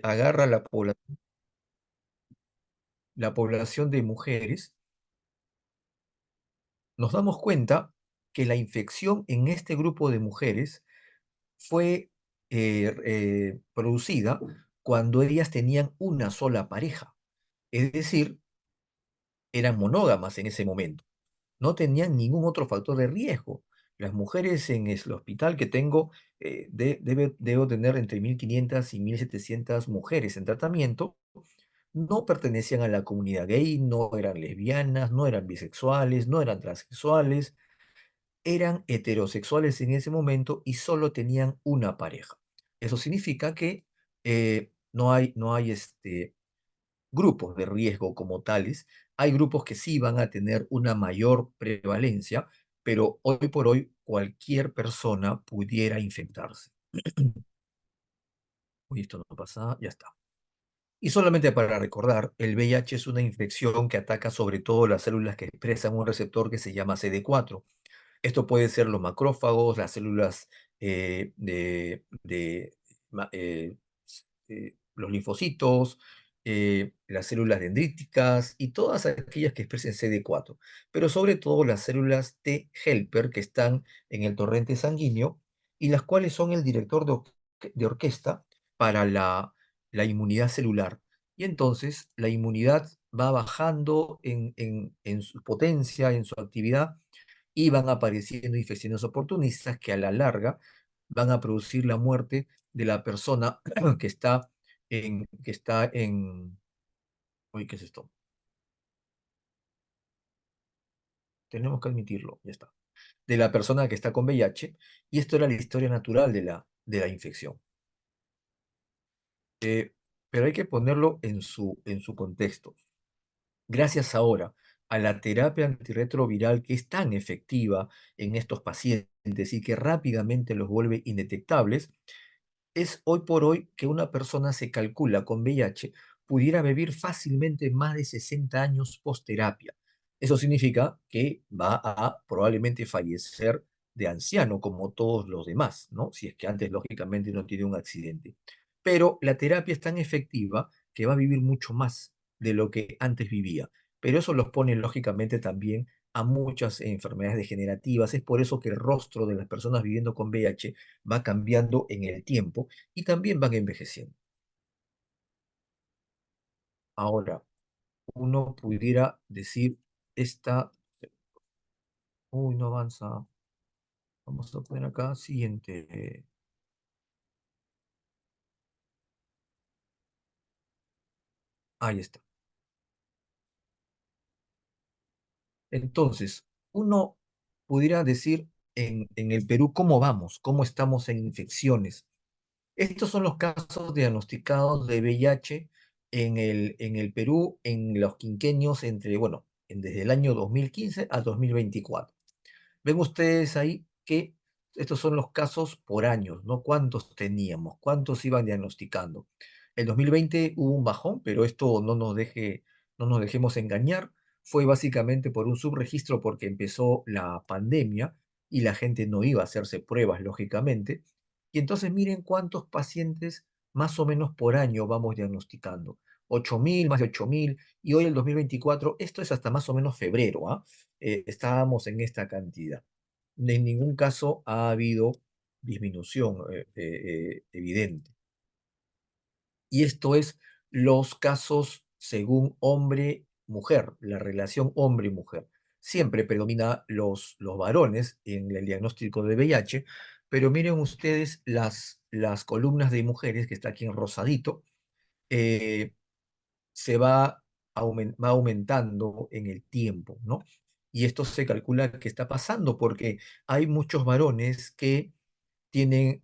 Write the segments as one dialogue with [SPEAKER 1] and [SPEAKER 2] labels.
[SPEAKER 1] agarra la población de mujeres, nos damos cuenta que la infección en este grupo de mujeres fue producida cuando ellas tenían una sola pareja, es decir, eran monógamas en ese momento, no tenían ningún otro factor de riesgo. Las mujeres en el hospital que tengo, debo tener entre 1.500 y 1.700 mujeres en tratamiento, no pertenecían a la comunidad gay, no eran lesbianas, no eran bisexuales, no eran transexuales, eran heterosexuales en ese momento y solo tenían una pareja. Eso significa que no hay grupos de riesgo como tales. Hay grupos que sí van a tener una mayor prevalencia, pero hoy por hoy cualquier persona pudiera infectarse. Uy, esto no pasa, ya está. Y solamente para recordar, el VIH es una infección que ataca sobre todo las células que expresan un receptor que se llama CD4. Esto puede ser los macrófagos, las células los linfocitos, las células dendríticas y todas aquellas que expresen CD4, pero sobre todo las células T helper que están en el torrente sanguíneo y las cuales son el director de orquesta para la inmunidad celular. Y entonces la inmunidad va bajando en su potencia, en su actividad, y van apareciendo infecciones oportunistas que a la larga van a producir la muerte de la persona que está en, uy, ¿qué es esto? Tenemos que admitirlo, ya está. De la persona que está con VIH, y esto era la historia natural de la infección. Eh, pero hay que ponerlo en su contexto. Gracias ahora a la terapia antirretroviral que es tan efectiva en estos pacientes y que rápidamente los vuelve indetectables, es hoy por hoy que una persona se calcula con VIH pudiera vivir fácilmente más de 60 años post-terapia. Eso significa que va a probablemente fallecer de anciano como todos los demás, ¿no? Si es que antes, lógicamente, no tiene un accidente. Pero la terapia es tan efectiva que va a vivir mucho más de lo que antes vivía. Pero eso los pone, lógicamente, también a muchas enfermedades degenerativas. Es por eso que el rostro de las personas viviendo con VIH va cambiando en el tiempo y también van envejeciendo. Ahora, uno pudiera decir, esta, uy, no avanza, vamos a poner acá, siguiente, ahí está. Entonces, uno pudiera decir en el Perú cómo vamos, cómo estamos en infecciones. Estos son los casos diagnosticados de VIH en el Perú en los quinquenios bueno, desde el año 2015 a 2024. Ven ustedes ahí que estos son los casos por años, ¿no? ¿Cuántos teníamos? ¿Cuántos iban diagnosticando? El 2020 hubo un bajón, pero esto no nos dejemos engañar. Fue básicamente por un subregistro porque empezó la pandemia y la gente no iba a hacerse pruebas, lógicamente. Y entonces miren cuántos pacientes más o menos por año vamos diagnosticando. 8.000, más de 8.000, y hoy el 2024, esto es hasta más o menos febrero, ¿ah? Estábamos en esta cantidad. En ningún caso ha habido disminución evidente. Y esto es los casos según hombre-mujer, la relación hombre-mujer. Siempre predomina los varones en el diagnóstico de VIH, pero miren ustedes las columnas de mujeres, que está aquí en rosadito, eh, va aumentando en el tiempo, ¿no? Y esto se calcula que está pasando porque hay muchos varones que tienen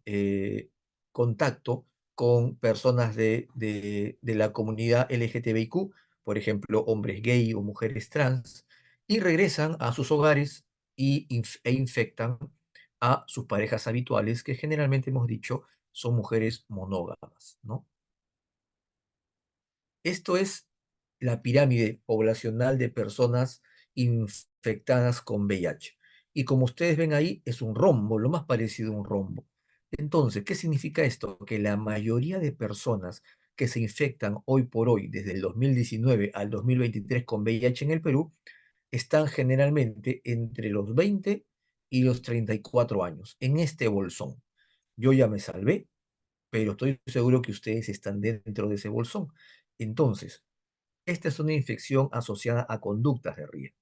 [SPEAKER 1] contacto con personas de la comunidad LGTBIQ, por ejemplo, hombres gay o mujeres trans, y regresan a sus hogares e infectan a sus parejas habituales, que generalmente hemos dicho son mujeres monógamas, ¿no? Esto es la pirámide poblacional de personas infectadas con VIH. Y como ustedes ven ahí, es un rombo, lo más parecido a un rombo. Entonces, ¿qué significa esto? Que la mayoría de personas que se infectan hoy por hoy, desde el 2019 al 2023 con VIH en el Perú, están generalmente entre los 20 y los 34 años, en este bolsón. Yo ya me salvé, pero estoy seguro que ustedes están dentro de ese bolsón. Entonces, esta es una infección asociada a conductas de riesgo.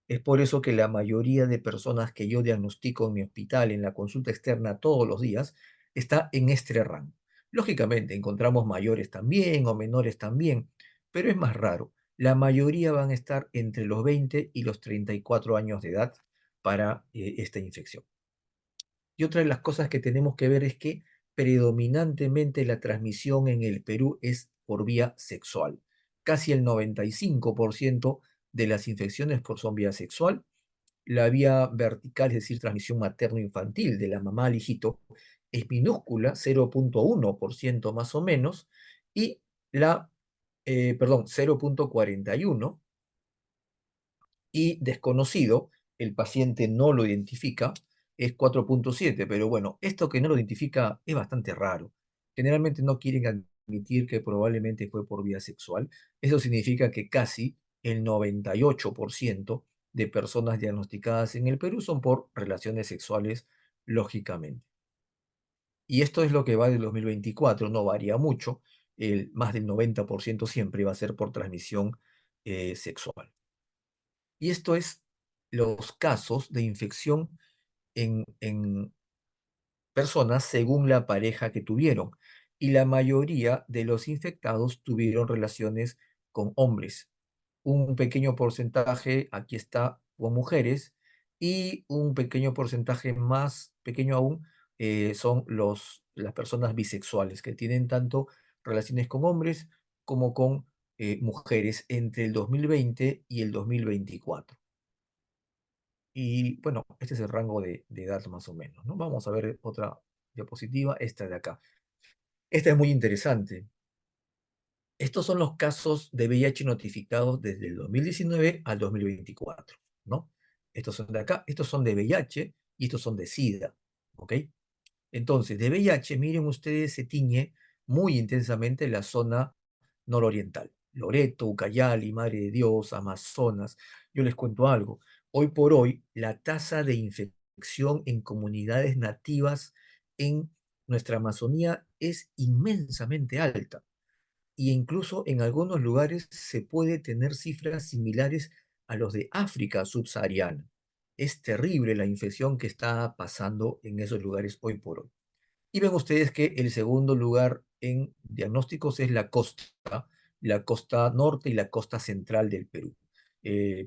[SPEAKER 1] Es por eso que la mayoría de personas que yo diagnostico en mi hospital, en la consulta externa todos los días, está en este rango. Lógicamente, encontramos mayores también o menores también, pero es más raro. La mayoría van a estar entre los 20 y los 34 años de edad para esta infección. Y otra de las cosas que tenemos que ver es que predominantemente la transmisión en el Perú es por vía sexual. Casi el 95% de las infecciones son vía sexual. La vía vertical, es decir, transmisión materno-infantil de la mamá al hijito, es minúscula, 0,1% más o menos, y perdón, 0,41, y desconocido, el paciente no lo identifica, es 4,7. Pero bueno, esto que no lo identifica es bastante raro. Generalmente no quieren admitir que probablemente fue por vía sexual. Eso significa que casi el 98% de personas diagnosticadas en el Perú son por relaciones sexuales, lógicamente. Y esto es lo que va del 2024, no varía mucho. Más del 90% siempre va a ser por transmisión sexual. Y esto es los casos de infección en personas según la pareja que tuvieron. Y la mayoría de los infectados tuvieron relaciones con hombres. Un pequeño porcentaje, aquí está, con mujeres, y un pequeño porcentaje más pequeño aún son las personas bisexuales, que tienen tanto relaciones con hombres como con mujeres entre el 2020 y el 2024. Y bueno, este es el rango de edad más o menos, ¿no? Vamos a ver otra diapositiva, esta de acá. Esta es muy interesante. Estos son los casos de VIH notificados desde el 2019 al 2024, ¿no? Estos son de acá, estos son de VIH y estos son de SIDA, ¿ok? Entonces, de VIH, miren ustedes, se tiñe muy intensamente la zona nororiental. Loreto, Ucayali, Madre de Dios, Amazonas. Yo les cuento algo. Hoy por hoy, la tasa de infección en comunidades nativas en nuestra Amazonía es inmensamente alta. Y incluso en algunos lugares se puede tener cifras similares a los de África subsahariana. Es terrible la infección que está pasando en esos lugares hoy por hoy. Y ven ustedes que el segundo lugar en diagnósticos es la costa norte y la costa central del Perú.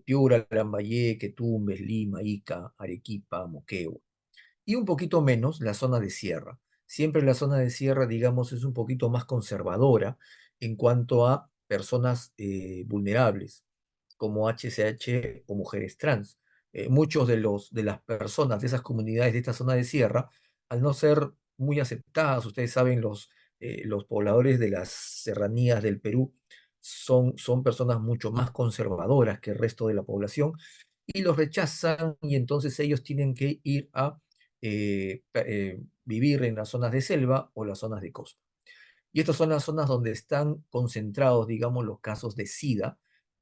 [SPEAKER 1] Piura, Lambayeque, Tumbes, Lima, Ica, Arequipa, Moquegua. Y un poquito menos la zona de sierra. Siempre la zona de sierra, digamos, es un poquito más conservadora en cuanto a personas vulnerables, como HCH o mujeres trans. Muchos de las personas de esas comunidades de esta zona de sierra, al no ser muy aceptadas, ustedes saben, los pobladores de las serranías del Perú son personas mucho más conservadoras que el resto de la población, y los rechazan, y entonces ellos tienen que ir a vivir en las zonas de selva o las zonas de costa. Y estas son las zonas donde están concentrados, digamos, los casos de SIDA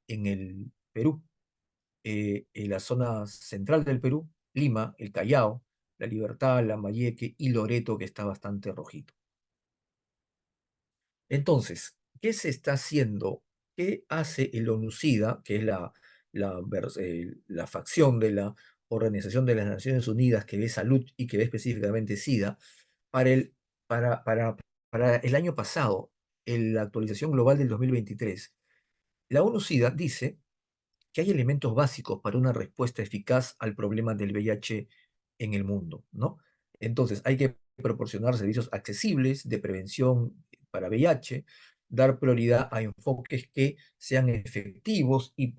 [SPEAKER 1] en el Perú. En la zona central del Perú, Lima, el Callao, La Libertad, Lambayeque y Loreto, que está bastante rojito. Entonces, ¿qué se está haciendo? ¿Qué hace el ONUCIDA, que es la facción de la Organización de las Naciones Unidas que ve salud y que ve específicamente SIDA, para el, para el año pasado, en la actualización global del 2023? La ONUCIDA dice que hay elementos básicos para una respuesta eficaz al problema del VIH en el mundo, ¿no? Entonces, hay que proporcionar servicios accesibles de prevención para VIH, dar prioridad a enfoques que sean efectivos y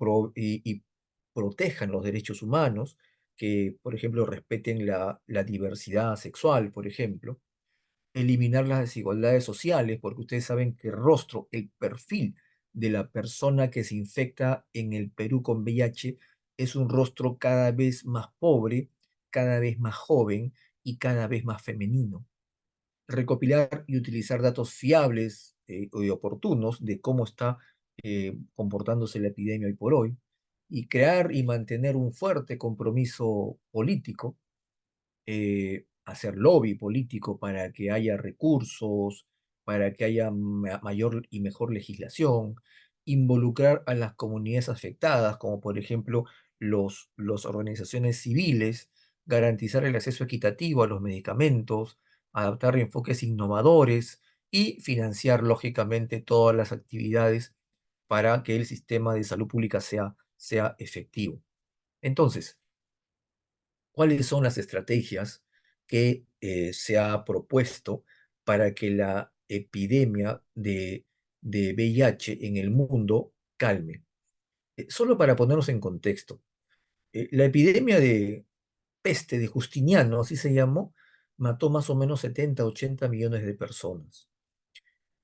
[SPEAKER 1] protejan los derechos humanos, que, por ejemplo, respeten la diversidad sexual, por ejemplo, eliminar las desigualdades sociales, porque ustedes saben que el rostro, el perfil de la persona que se infecta en el Perú con VIH es un rostro cada vez más pobre, cada vez más joven y cada vez más femenino. recopilar y utilizar datos fiables y oportunos de cómo está comportándose la epidemia hoy por hoy, y crear y mantener un fuerte compromiso político, hacer lobby político para que haya recursos, para que haya mayor y mejor legislación, involucrar a las comunidades afectadas, como por ejemplo las organizaciones civiles, garantizar el acceso equitativo a los medicamentos, adaptar enfoques innovadores y financiar, lógicamente, todas las actividades para que el sistema de salud pública sea efectivo. Entonces, ¿cuáles son las estrategias que se ha propuesto para que la epidemia de VIH en el mundo calme? Solo para ponernos en contexto, la epidemia de peste de Justiniano, así se llamó, mató más o menos 70, 80 millones de personas.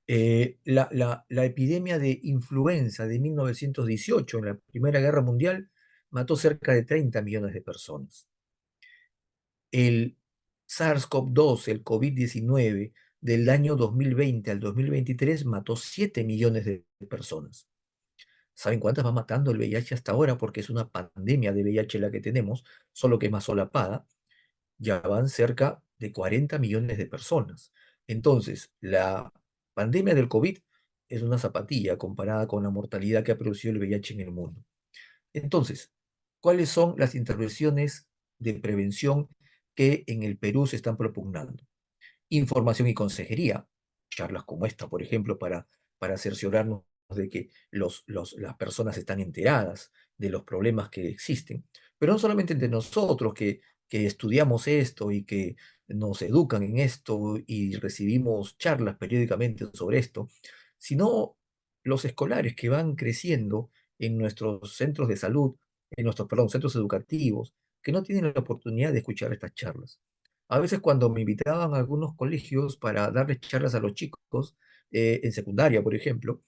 [SPEAKER 1] La epidemia de influenza de 1918, en la Primera Guerra Mundial, mató cerca de 30 millones de personas. El SARS-CoV-2, el COVID-19, del año 2020 al 2023 mató 7 millones de personas. ¿Saben cuántas va matando el VIH hasta ahora? Porque es una pandemia de VIH la que tenemos, solo que es más solapada. Ya van cerca de 40 millones de personas. Entonces, la pandemia del COVID es una zapatilla comparada con la mortalidad que ha producido el VIH en el mundo. Entonces, ¿cuáles son las intervenciones de prevención que en el Perú se están propugnando? Información y consejería, charlas como esta, por ejemplo, para cerciorarnos de que las personas están enteradas de los problemas que existen, pero no solamente entre nosotros que estudiamos esto y que nos educan en esto y recibimos charlas periódicamente sobre esto, sino los escolares que van creciendo en nuestros centros de salud, en nuestros, perdón, centros educativos, que no tienen la oportunidad de escuchar estas charlas. A veces cuando me invitaban a algunos colegios para darles charlas a los chicos, en secundaria, por ejemplo,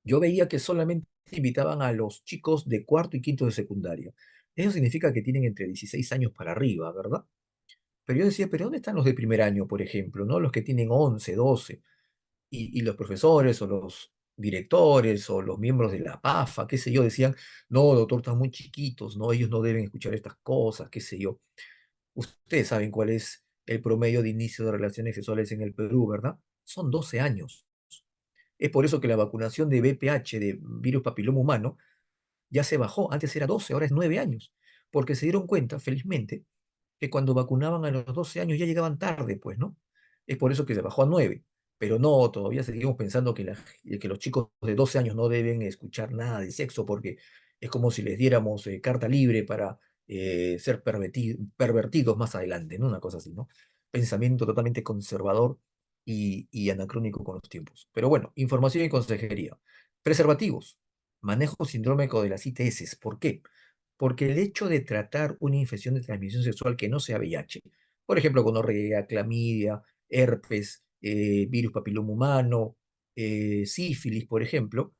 [SPEAKER 1] yo veía que solamente invitaban a los chicos de cuarto y quinto de secundaria. Eso significa que tienen entre 16 años para arriba, ¿verdad? Pero yo decía, ¿pero dónde están los de primer año, por ejemplo, ¿no? Los que tienen 11, 12, y los profesores o los directores o los miembros de la PAFA, qué sé yo, decían, no, doctor, están muy chiquitos, no, ellos no deben escuchar estas cosas, qué sé yo. Ustedes saben cuál es el promedio de inicio de relaciones sexuales en el Perú, ¿verdad? Son 12 años. Es por eso que la vacunación de VPH, de virus papiloma humano, ya se bajó. Antes era 12, ahora es 9 años. Porque se dieron cuenta, felizmente, que cuando vacunaban a los 12 años ya llegaban tarde, pues, ¿no? Es por eso que se bajó a 9. Pero no, todavía seguimos pensando que los chicos de 12 años no deben escuchar nada de sexo porque es como si les diéramos carta libre para ser pervertidos más adelante, ¿no? Una cosa así, ¿no? Pensamiento totalmente conservador y anacrónico con los tiempos. Pero bueno, información y consejería. Preservativos. Manejo sindrómico de las ITS. ¿Por qué? Porque el hecho de tratar una infección de transmisión sexual que no sea VIH, por ejemplo, gonorrea, clamidia, herpes, virus papiloma humano, sífilis, por ejemplo,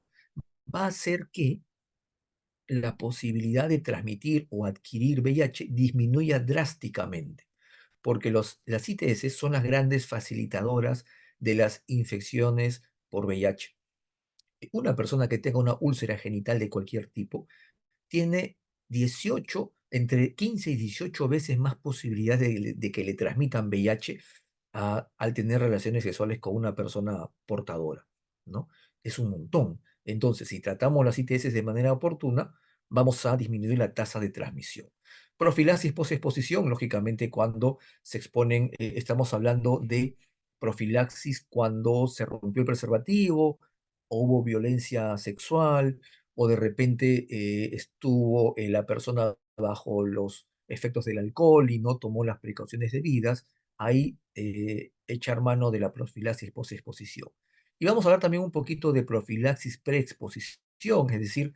[SPEAKER 1] va a hacer que la posibilidad de transmitir o adquirir VIH disminuya drásticamente, porque las ITS son las grandes facilitadoras de las infecciones por VIH. Una persona que tenga una úlcera genital de cualquier tipo tiene 18, entre 15 y 18 veces más posibilidad de que le transmitan VIH al tener relaciones sexuales con una persona portadora, ¿no? Es un montón. Entonces, si tratamos las ITS de manera oportuna, vamos a disminuir la tasa de transmisión. Profilaxis posexposición, lógicamente, cuando se exponen, estamos hablando de profilaxis cuando se rompió el preservativo o hubo violencia sexual o de repente estuvo la persona bajo los efectos del alcohol y no tomó las precauciones debidas, ahí echar mano de la profilaxis post-exposición. Y vamos a hablar también un poquito de profilaxis pre-exposición, es decir,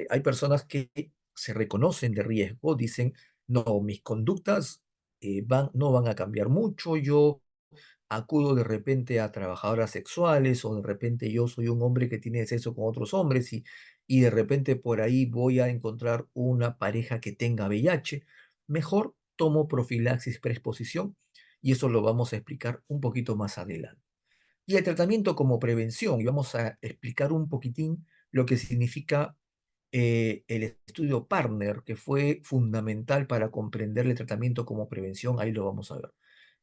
[SPEAKER 1] hay personas que se reconocen de riesgo, dicen, no, mis conductas no van a cambiar mucho, yo acudo de repente a trabajadoras sexuales o de repente yo soy un hombre que tiene sexo con otros hombres y de repente por ahí voy a encontrar una pareja que tenga VIH, mejor tomo profilaxis preexposición y eso lo vamos a explicar un poquito más adelante. Y el tratamiento como prevención, y vamos a explicar un poquitín lo que significa el estudio Partner, que fue fundamental para comprender el tratamiento como prevención, ahí lo vamos a ver.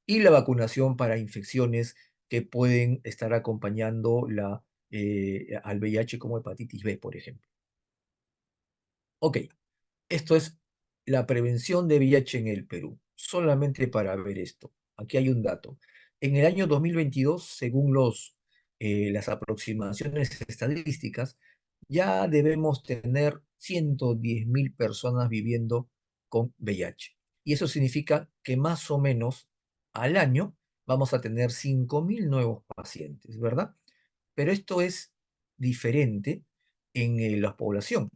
[SPEAKER 1] Y la vacunación para infecciones que pueden estar acompañando al VIH como hepatitis B, por ejemplo. Ok, esto es la prevención de VIH en el Perú. Solamente para ver esto. Aquí hay un dato. En el año 2022, según las aproximaciones estadísticas, ya debemos tener 110.000 personas viviendo con VIH. Y eso significa que más o menos al año vamos a tener 5.000 nuevos pacientes, ¿verdad? Pero esto es diferente en la población.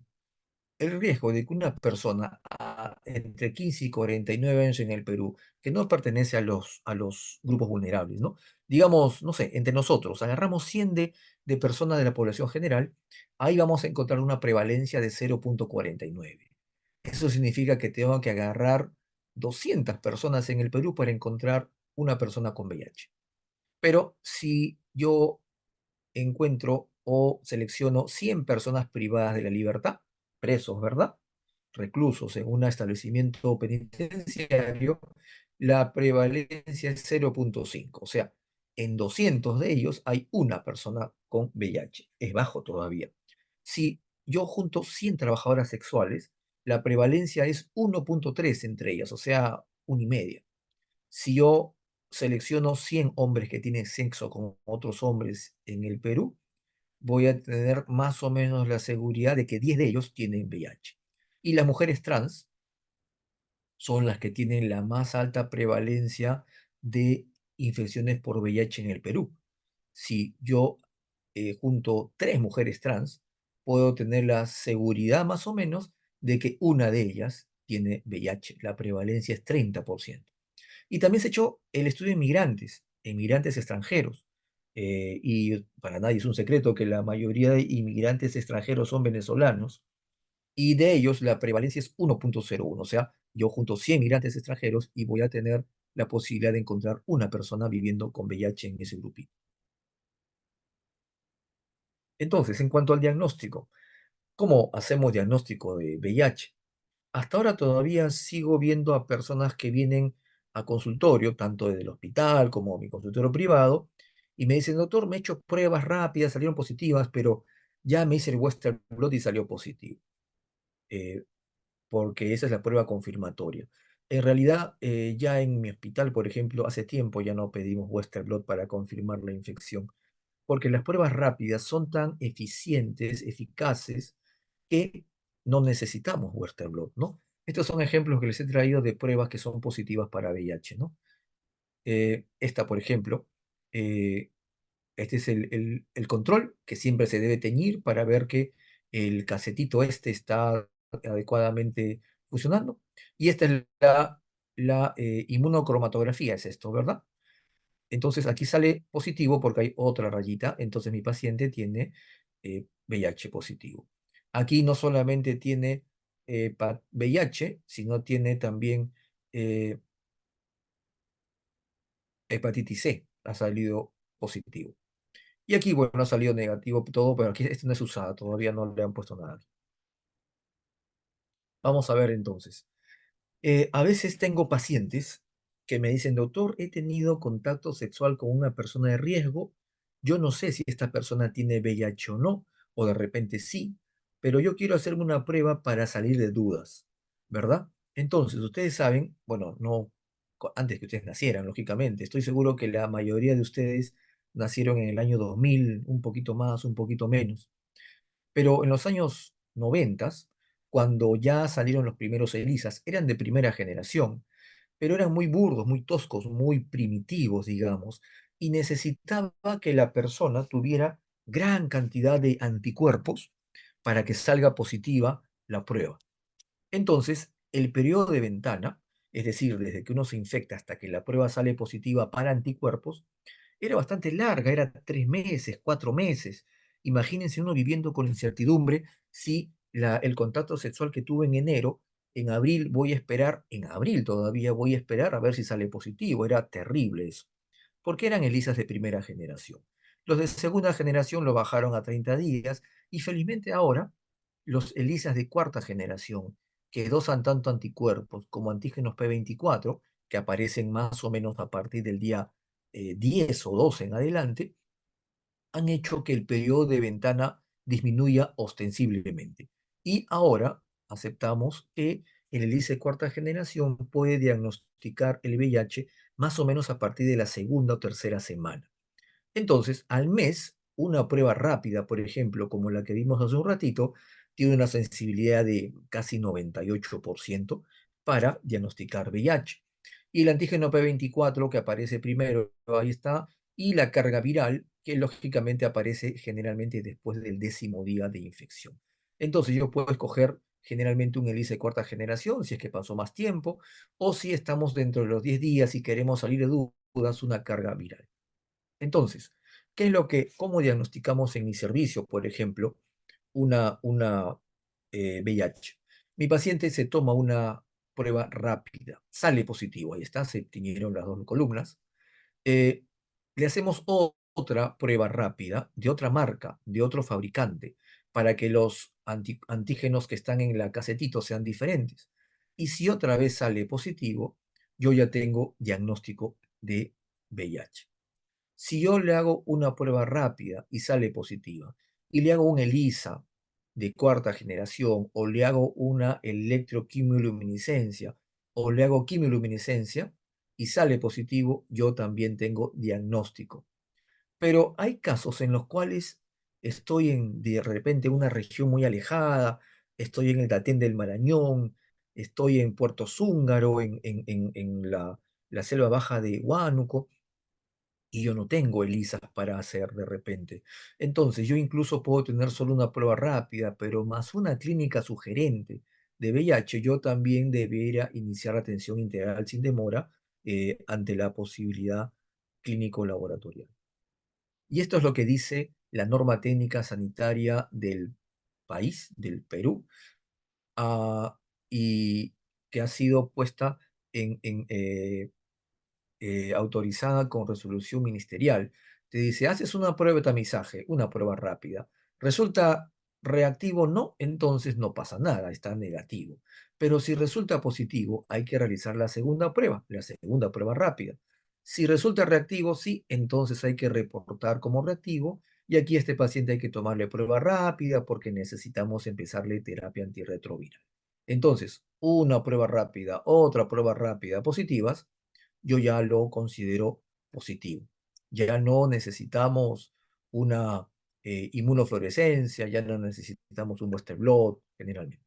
[SPEAKER 1] El riesgo de que una persona entre 15 y 49 años en el Perú, que no pertenece a los grupos vulnerables, ¿no? Digamos, no sé, entre nosotros, agarramos 100 de personas de la población general, ahí vamos a encontrar una prevalencia de 0,49. Eso significa que tengo que agarrar 200 personas en el Perú para encontrar una persona con VIH. Pero si yo encuentro o selecciono 100 personas privadas de la libertad, presos, ¿verdad? Reclusos en un establecimiento penitenciario, la prevalencia es 0,5. O sea, en 200 de ellos hay una persona con VIH. Es bajo todavía. Si yo junto 100 trabajadoras sexuales, la prevalencia es 1,3 entre ellas, o sea, 1,5. Si yo selecciono 100 hombres que tienen sexo con otros hombres en el Perú, voy a tener más o menos la seguridad de que 10 de ellos tienen VIH. Y las mujeres trans son las que tienen la más alta prevalencia de infecciones por VIH en el Perú. Si yo junto 3 mujeres trans, puedo tener la seguridad más o menos de que una de ellas tiene VIH. La prevalencia es 30%. Y también se echó el estudio de inmigrantes extranjeros. Y para nadie es un secreto que la mayoría de inmigrantes extranjeros son venezolanos, y de ellos la prevalencia es 1,01. O sea, yo junto 100 migrantes extranjeros y voy a tener la posibilidad de encontrar una persona viviendo con VIH en ese grupito. Entonces, en cuanto al diagnóstico, ¿cómo hacemos diagnóstico de VIH? Hasta ahora todavía sigo viendo a personas que vienen a consultorio, tanto desde el hospital como mi consultorio privado, y me dicen, doctor, me he hecho pruebas rápidas, salieron positivas, pero ya me hice el Western blot y salió positivo, eh, porque esa es la prueba confirmatoria. En realidad, ya en mi hospital, por ejemplo, hace tiempo ya no pedimos Western blot para confirmar la infección, porque las pruebas rápidas son tan eficientes, eficaces, que no necesitamos Western blot, ¿no? Estos son ejemplos que les he traído de pruebas que son positivas para VIH, ¿no? Esta, por ejemplo, eh, este es el control que siempre se debe teñir para ver que el casetito este está adecuadamente funcionando. Y esta es la inmunocromatografía, es esto, ¿verdad? Entonces aquí sale positivo porque hay otra rayita, entonces mi paciente tiene VIH positivo. Aquí no solamente tiene VIH, sino tiene también eh, hepatitis C, ha salido positivo. Y aquí, bueno, ha salido negativo todo, pero aquí este no es usada, todavía no le han puesto nada. Vamos a ver entonces. A veces tengo pacientes que me dicen, doctor, he tenido contacto sexual con una persona de riesgo. Yo no sé si esta persona tiene VIH o no, o de repente sí, pero yo quiero hacerme una prueba para salir de dudas, ¿verdad? Entonces, ustedes saben, bueno, no antes que ustedes nacieran, lógicamente. Estoy seguro que la mayoría de ustedes nacieron en el año 2000, un poquito más, un poquito menos. Pero en los años 90, cuando ya salieron los primeros ELISAs, eran de primera generación, pero eran muy burdos, muy toscos, muy primitivos, digamos, y necesitaba que la persona tuviera gran cantidad de anticuerpos para que salga positiva la prueba. Entonces, el periodo de ventana, es decir, desde que uno se infecta hasta que la prueba sale positiva para anticuerpos, era bastante larga, era 3 meses, 4 meses. Imagínense uno viviendo con incertidumbre si el contacto sexual que tuve en enero en abril voy a esperar, en abril todavía voy a esperar a ver si sale positivo. Era terrible eso, porque eran ELISAs de primera generación. Los de segunda generación lo bajaron a 30 días y felizmente ahora los ELISAs de cuarta generación, que dosan tanto anticuerpos como antígenos P24, que aparecen más o menos a partir del día 10 o 12 en adelante, han hecho que el periodo de ventana disminuya ostensiblemente. Y ahora aceptamos que el ELISA de cuarta generación puede diagnosticar el VIH más o menos a partir de la segunda o tercera semana. Entonces, al mes, una prueba rápida, por ejemplo, como la que vimos hace un ratito, tiene una sensibilidad de casi 98% para diagnosticar VIH. Y el antígeno P24, que aparece primero, ahí está, y la carga viral, que lógicamente aparece generalmente después del 10.º día de infección. Entonces, yo puedo escoger generalmente un ELISA de cuarta generación, si es que pasó más tiempo, o si estamos dentro de los 10 días y queremos salir de dudas, una carga viral. Entonces, cómo diagnosticamos en mi servicio, por ejemplo, una VIH? Mi paciente se toma una prueba rápida, sale positivo, ahí está, se tiñeron las dos columnas. eh, Le hacemos otra prueba rápida de otra marca, de otro fabricante, para que los antígenos que están en la casetito sean diferentes. Y si otra vez sale positivo, yo ya tengo diagnóstico de VIH. Si yo le hago una prueba rápida y sale positiva, y le hago un ELISA de cuarta generación, o le hago una electroquimioluminiscencia, o le hago quimioluminiscencia, y sale positivo, yo también tengo diagnóstico. Pero hay casos en los cuales estoy de repente en una región muy alejada, estoy en el Datén del Marañón, estoy en Puerto Zúngaro, en la selva baja de Huánuco, y yo no tengo ELISAs para hacer de repente. Entonces, yo incluso puedo tener solo una prueba rápida, pero más una clínica sugerente de VIH, yo también debería iniciar la atención integral sin demora ante la posibilidad clínico-laboratorial. Y esto es lo que dice la norma técnica sanitaria del país, del Perú, ah, y que ha sido puesta autorizada con resolución ministerial. Te dice, haces una prueba de tamizaje, una prueba rápida. Resulta reactivo, no, entonces no pasa nada, está negativo. Pero si resulta positivo, hay que realizar la segunda prueba rápida. Si resulta reactivo, sí, entonces hay que reportar como reactivo. Y aquí a este paciente hay que tomarle prueba rápida porque necesitamos empezarle terapia antirretroviral. Entonces, una prueba rápida, otra prueba rápida positivas, yo ya lo considero positivo. Ya no necesitamos una inmunofluorescencia, ya no necesitamos un Western blot generalmente.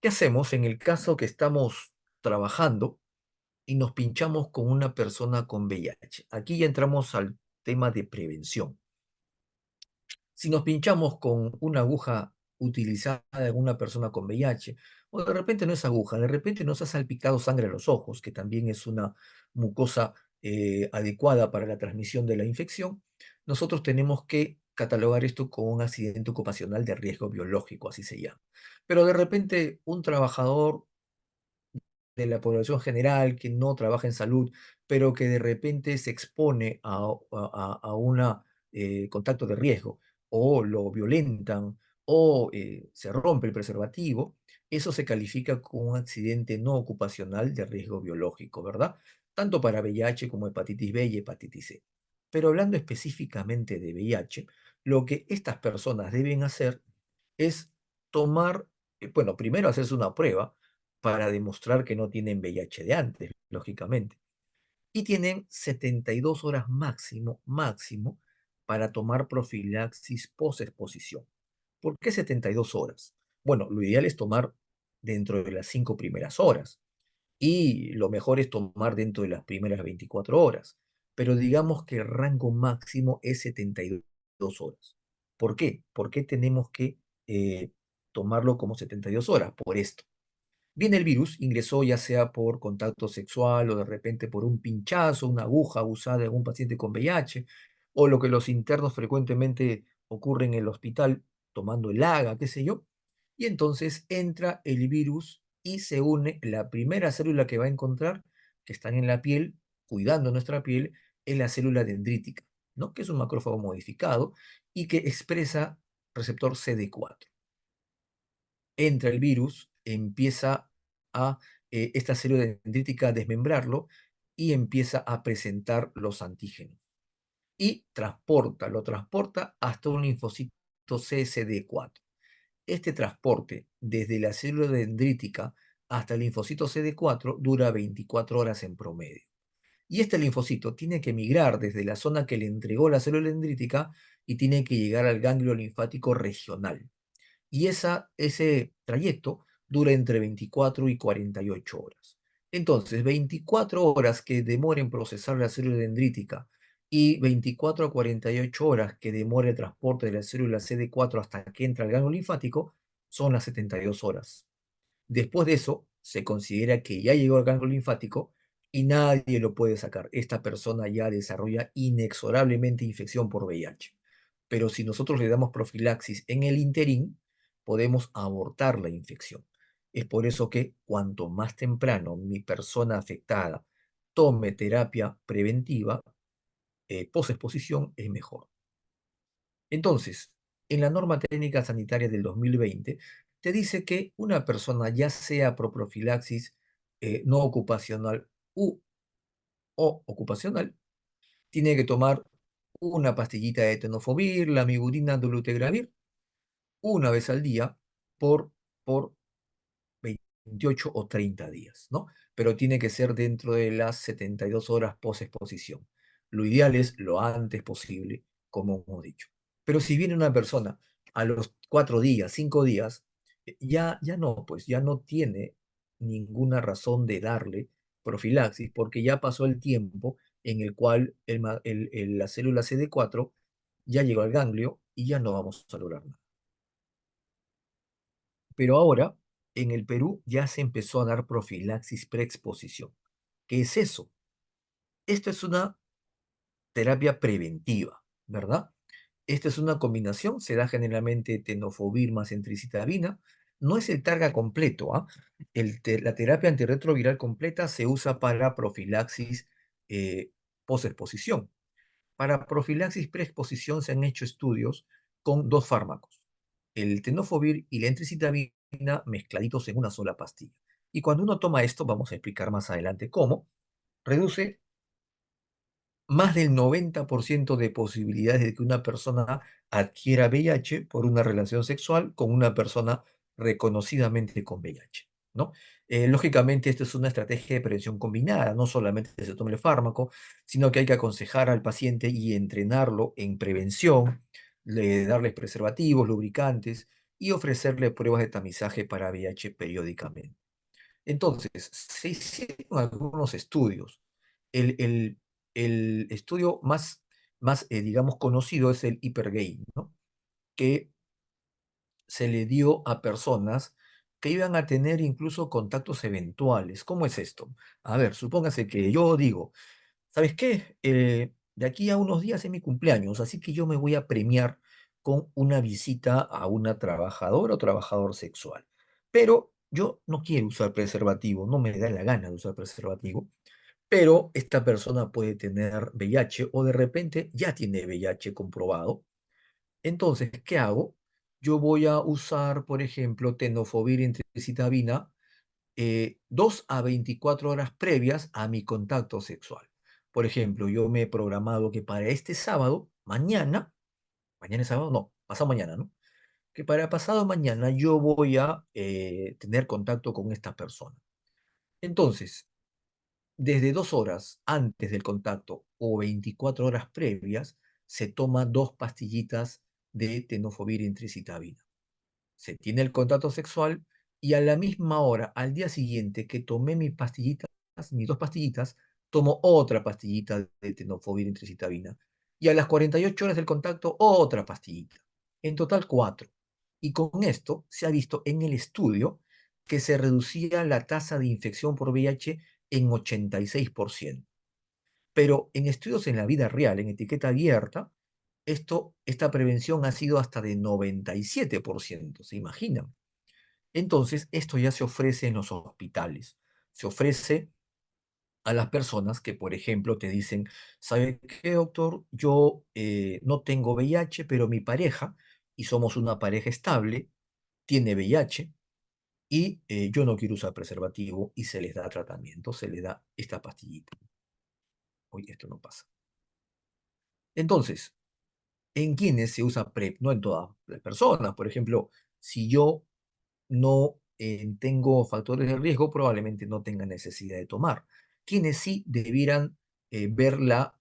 [SPEAKER 1] ¿Qué hacemos en el caso que estamos trabajando y nos pinchamos con una persona con VIH? Aquí ya entramos al tema de prevención. Si nos pinchamos con una aguja utilizada en una persona con VIH, o de repente no es aguja, de repente nos ha salpicado sangre a los ojos, que también es una mucosa adecuada para la transmisión de la infección, nosotros tenemos que catalogar esto como un accidente ocupacional de riesgo biológico, así se llama. Pero de repente un trabajador de la población general que no trabaja en salud, pero que de repente se expone a un contacto de riesgo, o lo violentan, o se rompe el preservativo, eso se califica como un accidente no ocupacional de riesgo biológico, ¿verdad? Tanto para VIH como hepatitis B y hepatitis C. Pero hablando específicamente de VIH, lo que estas personas deben hacer es tomar, bueno, primero hacerse una prueba para demostrar que no tienen VIH de antes, lógicamente. Y tienen 72 horas máximo, para tomar profilaxis post-exposición. ¿Por qué 72 horas? Bueno, lo ideal es tomar dentro de las 5 primeras horas y lo mejor es tomar dentro de las primeras 24 horas. Pero digamos que el rango máximo es 72 horas. ¿Por qué? ¿Por qué tenemos que tomarlo como 72 horas? Por esto. Viene el virus, ingresó ya sea por contacto sexual o de repente por un pinchazo, una aguja usada en un paciente con VIH, o lo que los internos frecuentemente ocurren en el hospital tomando el AGA, qué sé yo. y entonces entra el virus y se une la primera célula que va a encontrar, que están en la piel, cuidando nuestra piel, es la célula dendrítica, ¿no? Que es un macrófago modificado y que expresa receptor CD4. Entra el virus, empieza a esta célula dendrítica a desmembrarlo y empieza a presentar los antígenos. Y lo transporta hasta un linfocito CSD4. Este transporte desde la célula dendrítica hasta el linfocito CD4 dura 24 horas en promedio. Y este linfocito tiene que migrar desde la zona que le entregó la célula dendrítica y tiene que llegar al ganglio linfático regional. Y ese trayecto dura entre 24 y 48 horas. Entonces, 24 horas que demora en procesar la célula dendrítica y 24 a 48 horas que demora el transporte de la célula CD4 hasta que entra al ganglio linfático son las 72 horas. Después de eso, se considera que ya llegó al ganglio linfático y nadie lo puede sacar. Esta persona ya desarrolla inexorablemente infección por VIH. Pero si nosotros le damos profilaxis en el interín, podemos abortar la infección. Es por eso que cuanto más temprano mi persona afectada tome terapia preventiva, post-exposición, es mejor. Entonces, en la norma técnica sanitaria del 2020, te dice que una persona, ya sea por profilaxis no ocupacional o ocupacional, tiene que tomar una pastillita de tenofovir, lamivudina, dolutegravir, una vez al día por, por 28 o 30 días, ¿no? Pero tiene que ser dentro de las 72 horas post-exposición. Lo ideal es lo antes posible, como hemos dicho. Pero si viene una persona a los 4 días, 5 días, ya no, pues ya no tiene ninguna razón de darle profilaxis porque ya pasó el tiempo en el cual la célula CD4 ya llegó al ganglio y ya no vamos a lograr nada. Pero ahora, en el Perú ya se empezó a dar profilaxis preexposición. ¿Qué es eso? Esto es una terapia preventiva, ¿verdad? Esta es una combinación, se da generalmente tenofovir más entricitabina. No es el targa completo, ¿ah? La terapia antirretroviral completa se usa para profilaxis posexposición. Para profilaxis preexposición se han hecho estudios con dos fármacos, el tenofovir y la entricitabina mezcladitos en una sola pastilla. Y cuando uno toma esto, vamos a explicar más adelante cómo, reduce más del 90% de posibilidades de que una persona adquiera VIH por una relación sexual con una persona reconocidamente con VIH, ¿no? Lógicamente, esto es una estrategia de prevención combinada, no solamente se toma el fármaco, sino que hay que aconsejar al paciente y entrenarlo en prevención, darles preservativos, lubricantes y ofrecerle pruebas de tamizaje para VIH periódicamente. Entonces, se hicieron algunos estudios. El, el- el estudio más digamos, conocido es el Hypergate, ¿no? Que se le dio a personas que iban a tener incluso contactos eventuales. ¿Cómo es esto? A ver, supóngase que yo digo, ¿sabes qué? De aquí a unos días es mi cumpleaños, así que yo me voy a premiar con una visita a una trabajadora o trabajador sexual. Pero yo no quiero usar preservativo, no me da la gana de usar preservativo, pero esta persona puede tener VIH o de repente ya tiene VIH comprobado. Entonces, ¿qué hago? Yo voy a usar, por ejemplo, tenofovir intricitabina 2 a 24 horas previas a mi contacto sexual. Por ejemplo, yo me he programado que para este sábado, mañana es sábado, no, pasado mañana, ¿no? Que para pasado mañana yo voy a tener contacto con esta persona. Entonces, desde 2 horas antes del contacto o 24 horas previas, se toma dos pastillitas de tenofovir intricitabina. Se tiene el contacto sexual y a la misma hora, al día siguiente que tomé mis dos pastillitas, tomo otra pastillita de tenofovir intricitabina. Y a las 48 horas del contacto, otra pastillita. En total, cuatro. Y con esto se ha visto en el estudio que se reducía la tasa de infección por VIH en 86%. Pero en estudios en la vida real, en etiqueta abierta, esta prevención ha sido hasta de 97%, ¿se imaginan? Entonces, esto ya se ofrece en los hospitales. Se ofrece a las personas que, por ejemplo, te dicen, ¿sabe qué, doctor? Yo no tengo VIH, pero mi pareja, y somos una pareja estable, tiene VIH y yo no quiero usar preservativo y se les da tratamiento, se les da esta pastillita. Oye, esto no pasa. Entonces, ¿en quiénes se usa PrEP? No en todas las personas. Por ejemplo, si yo no tengo factores de riesgo, probablemente no tenga necesidad de tomar. Quienes sí debieran verla,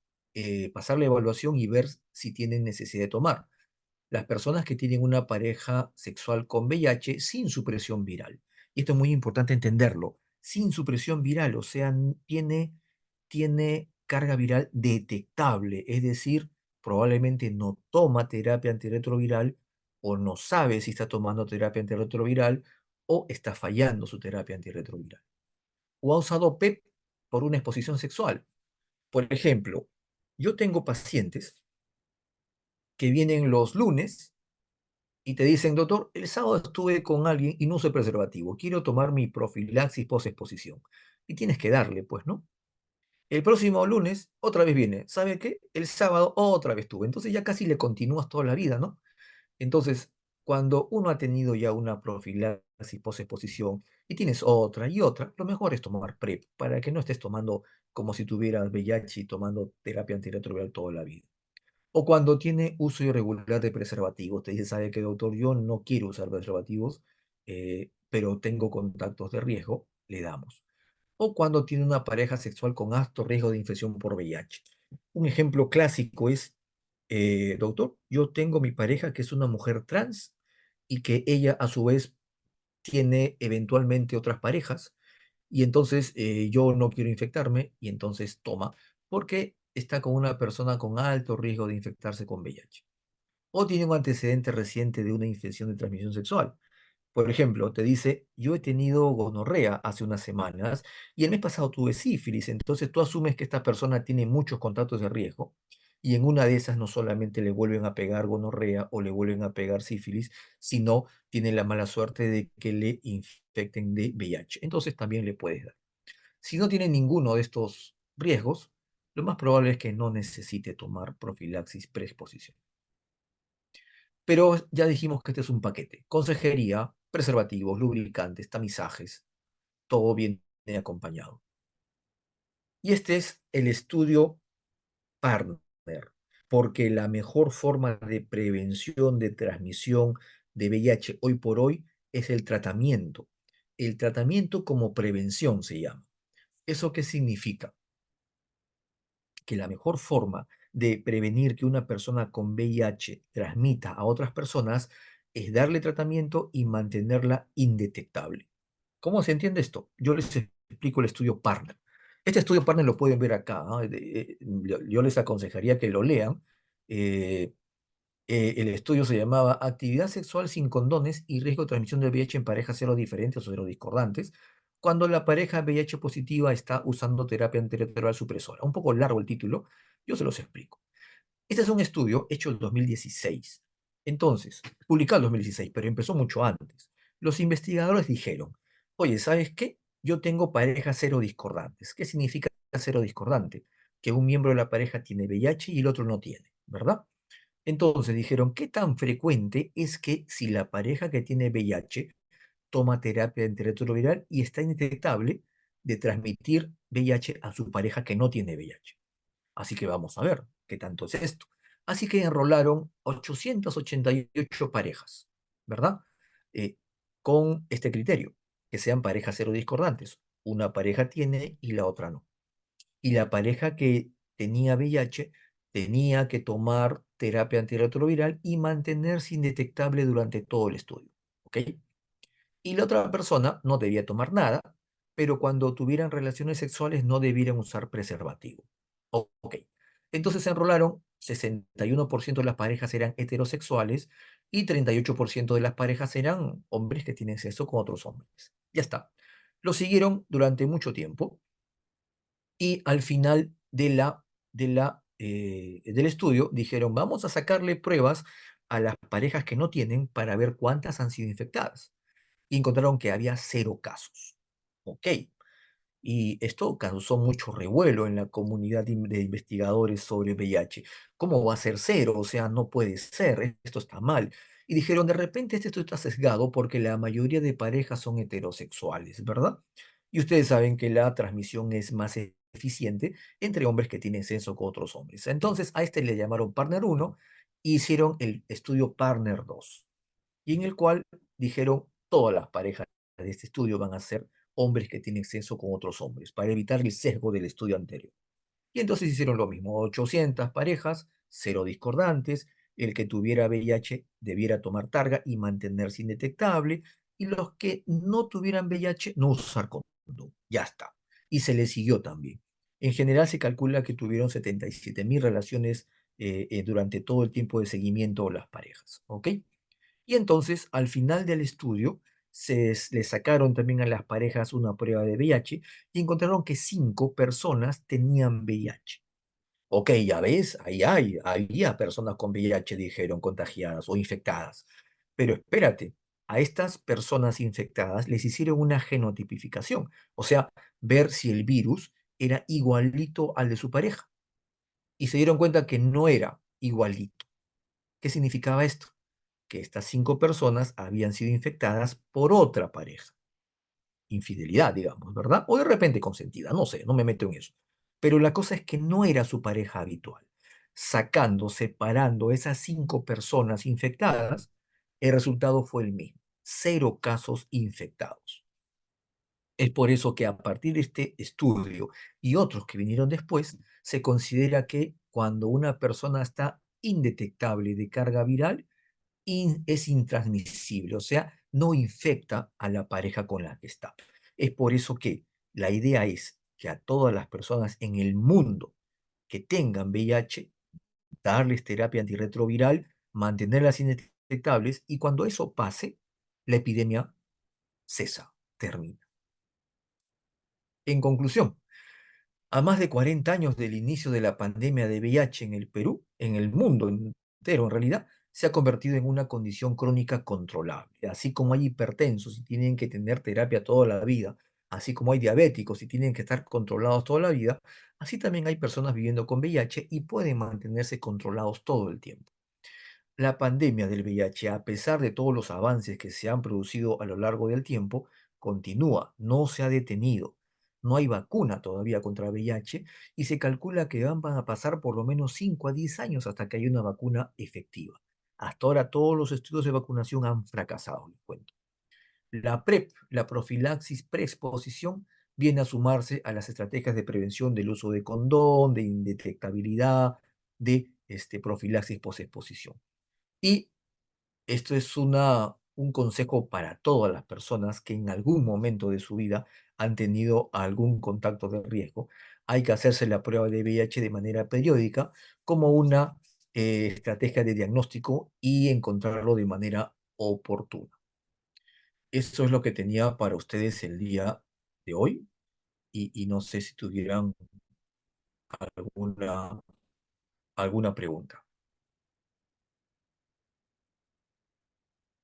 [SPEAKER 1] pasar la evaluación y ver si tienen necesidad de tomar. Las personas que tienen una pareja sexual con VIH sin supresión viral. Y esto es muy importante entenderlo. Sin supresión viral, o sea, tiene carga viral detectable, es decir, probablemente no toma terapia antirretroviral o no sabe si está tomando terapia antirretroviral o está fallando su terapia antirretroviral. O ha usado PEP por una exposición sexual. Por ejemplo, yo tengo pacientes que vienen los lunes y te dicen, doctor, el sábado estuve con alguien y no usé preservativo, quiero tomar mi profilaxis post-exposición. Y tienes que darle, pues, ¿no? El próximo lunes otra vez viene, ¿sabe qué? El sábado otra vez tuve. Entonces ya casi le continúas toda la vida, ¿no? Entonces, cuando uno ha tenido ya una profilaxis post-exposición y tienes otra y otra, lo mejor es tomar PrEP para que no estés tomando como si tuvieras VIH y tomando terapia antirretroviral toda la vida. O cuando tiene uso irregular de preservativos, te dice, ¿sabe qué, doctor? Yo no quiero usar preservativos, pero tengo contactos de riesgo, le damos. O cuando tiene una pareja sexual con alto riesgo de infección por VIH. Un ejemplo clásico es, doctor, yo tengo mi pareja que es una mujer trans y que ella a su vez tiene eventualmente otras parejas y entonces yo no quiero infectarme y entonces toma porque está con una persona con alto riesgo de infectarse con VIH. O tiene un antecedente reciente de una infección de transmisión sexual. Por ejemplo, te dice, yo he tenido gonorrea hace unas semanas y el mes pasado tuve sífilis, entonces tú asumes que esta persona tiene muchos contactos de riesgo y en una de esas no solamente le vuelven a pegar gonorrea o le vuelven a pegar sífilis, sino tiene la mala suerte de que le infecten de VIH. Entonces también le puedes dar. Si no tiene ninguno de estos riesgos, lo más probable es que no necesite tomar profilaxis preexposición. Pero ya dijimos que este es un paquete. Consejería, preservativos, lubricantes, tamizajes, todo viene acompañado. Y este es el estudio Partner, porque la mejor forma de prevención de transmisión de VIH hoy por hoy es el tratamiento. El tratamiento como prevención se llama. ¿Eso qué significa? Que la mejor forma de prevenir que una persona con VIH transmita a otras personas es darle tratamiento y mantenerla indetectable. ¿Cómo se entiende esto? Yo les explico el estudio Partner. Este estudio Partner lo pueden ver acá, ¿no? Yo les aconsejaría que lo lean. Eh, el estudio se llamaba Actividad sexual sin condones y riesgo de transmisión de VIH en parejas cero diferentes o cero discordantes, cuando la pareja VIH positiva está usando terapia antirretroviral supresora. Un poco largo el título, yo se los explico. Este es un estudio hecho en 2016. Entonces, publicado en 2016, pero empezó mucho antes. Los investigadores dijeron, oye, ¿sabes qué? Yo tengo parejas cero discordantes. ¿Qué significa cero discordante? Que un miembro de la pareja tiene VIH y el otro no tiene, ¿verdad? Entonces dijeron, ¿qué tan frecuente es que si la pareja que tiene VIH toma terapia antirretroviral y está indetectable de transmitir VIH a su pareja que no tiene VIH? Así que vamos a ver qué tanto es esto. Así que enrolaron 888 parejas, ¿verdad? Eh, con este criterio, que sean parejas cero discordantes. Una pareja tiene y la otra no. Y la pareja que tenía VIH tenía que tomar terapia antirretroviral y mantenerse indetectable durante todo el estudio. ¿Ok? Y la otra persona no debía tomar nada, pero cuando tuvieran relaciones sexuales no debieran usar preservativo. Ok. Entonces se enrolaron, 61% de las parejas eran heterosexuales y 38% de las parejas eran hombres que tienen sexo con otros hombres. Ya está. Lo siguieron durante mucho tiempo y al final del estudio dijeron, vamos a sacarle pruebas a las parejas que no tienen para ver cuántas han sido infectadas. y encontraron que había cero casos. Ok, y esto causó mucho revuelo en la comunidad de investigadores sobre VIH. ¿Cómo va a ser cero? O sea, no puede ser, esto está mal. Y dijeron, de repente esto está sesgado porque la mayoría de parejas son heterosexuales, ¿verdad? Y ustedes saben que la transmisión es más eficiente entre hombres que tienen sexo con otros hombres. Entonces, a este le llamaron Partner uno y hicieron el estudio Partner 2 y en el cual dijeron todas las parejas de este estudio van a ser hombres que tienen sexo con otros hombres, para evitar el sesgo del estudio anterior. Y entonces hicieron lo mismo, 800 parejas, cero discordantes, el que tuviera VIH debiera tomar targa y mantenerse indetectable, y los que no tuvieran VIH no usar condón. Ya está. Y se les siguió también. En general se calcula que tuvieron 77.000 relaciones durante todo el tiempo de seguimiento las parejas. ¿Ok? Y entonces, al final del estudio, le sacaron también a las parejas una prueba de VIH y encontraron que 5 personas tenían VIH. Ok, ya ves, había personas con VIH, dijeron, contagiadas o infectadas. Pero espérate, a estas personas infectadas les hicieron una genotipificación, o sea, ver si el virus era igualito al de su pareja. Y se dieron cuenta que no era igualito. ¿Qué significaba esto? Que estas 5 personas habían sido infectadas por otra pareja. Infidelidad, digamos, ¿verdad? O de repente consentida, no sé, no me meto en eso. Pero la cosa es que no era su pareja habitual. Sacando, separando esas 5 personas infectadas, el resultado fue el mismo. Cero casos infectados. Es por eso que a partir de este estudio y otros que vinieron después, se considera que cuando una persona está indetectable de carga viral, es intransmisible, o sea, no infecta a la pareja con la que está. Es por eso que la idea es que a todas las personas en el mundo que tengan VIH, darles terapia antirretroviral, mantenerlas indetectables y cuando eso pase, la epidemia cesa, termina. En conclusión, a más de 40 años del inicio de la pandemia de VIH en el Perú, en el mundo entero en realidad, se ha convertido en una condición crónica controlable. Así como hay hipertensos y tienen que tener terapia toda la vida, así como hay diabéticos y tienen que estar controlados toda la vida, así también hay personas viviendo con VIH y pueden mantenerse controlados todo el tiempo. La pandemia del VIH, a pesar de todos los avances que se han producido a lo largo del tiempo, continúa, no se ha detenido. No hay vacuna todavía contra VIH y se calcula que van a pasar por lo menos 5 a 10 años hasta que haya una vacuna efectiva. Hasta ahora todos los estudios de vacunación han fracasado, les cuento. La PrEP, la profilaxis preexposición, viene a sumarse a las estrategias de prevención del uso de condón, de indetectabilidad, de profilaxis posexposición. Y esto es un consejo para todas las personas que en algún momento de su vida han tenido algún contacto de riesgo. Hay que hacerse la prueba de VIH de manera periódica como una estrategia de diagnóstico y encontrarlo de manera oportuna. Eso es lo que tenía para ustedes el día de hoy y no sé si tuvieran alguna, alguna pregunta.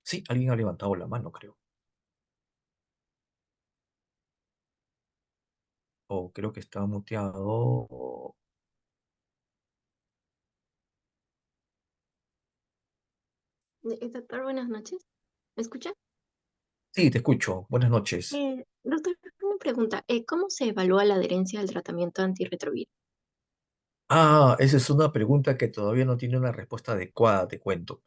[SPEAKER 1] Sí, alguien ha levantado la mano, creo. O creo que está muteado.
[SPEAKER 2] Doctor, buenas noches. ¿Me escucha?
[SPEAKER 1] Sí, te escucho. Buenas noches.
[SPEAKER 2] Doctor, una pregunta. ¿Cómo se evalúa la adherencia al tratamiento antirretroviral?
[SPEAKER 1] Ah, esa es una pregunta que todavía no tiene una respuesta adecuada, te cuento.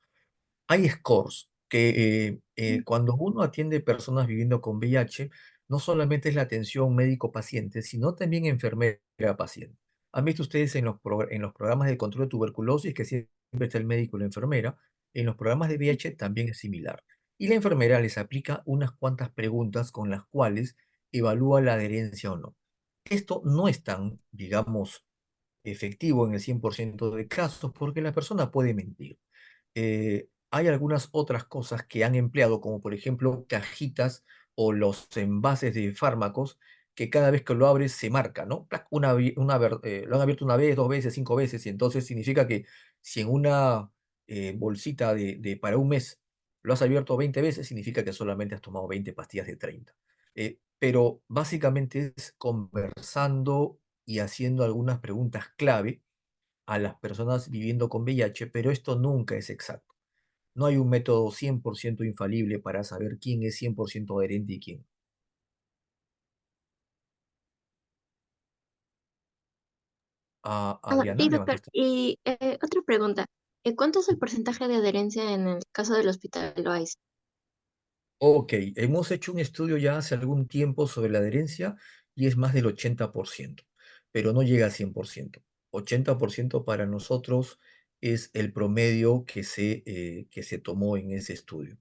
[SPEAKER 1] Hay scores que cuando uno atiende personas viviendo con VIH, no solamente es la atención médico-paciente, sino también enfermera-paciente. ¿Han visto ustedes en los programas de control de tuberculosis que siempre está el médico y la enfermera? En los programas de VIH también es similar. Y la enfermera les aplica unas cuantas preguntas con las cuales evalúa la adherencia o no. Esto no es tan, digamos, efectivo en el 100% de casos porque la persona puede mentir. Hay algunas otras cosas que han empleado, como por ejemplo cajitas o los envases de fármacos, que cada vez que lo abres se marca, ¿no? Plac, lo han abierto una vez, 2 veces, 5 veces, y entonces significa que si en una bolsita para un mes Lo has abierto 20 veces, significa que solamente has tomado 20 pastillas de 30. Pero básicamente es conversando y haciendo algunas preguntas clave a las personas viviendo con VIH, pero esto nunca es exacto. No hay un método 100% infalible para saber quién es 100% adherente y quién.
[SPEAKER 2] Sí,
[SPEAKER 1] Adriana,
[SPEAKER 2] doctor.
[SPEAKER 1] levantaste.
[SPEAKER 2] Y otra pregunta. ¿Cuánto es el porcentaje de adherencia en el caso del Hospital Loaiza?
[SPEAKER 1] Ok, hemos hecho un estudio ya hace algún tiempo sobre la adherencia y es más del 80%, pero no llega a 100%. 80% para nosotros es el promedio que se tomó en ese estudio.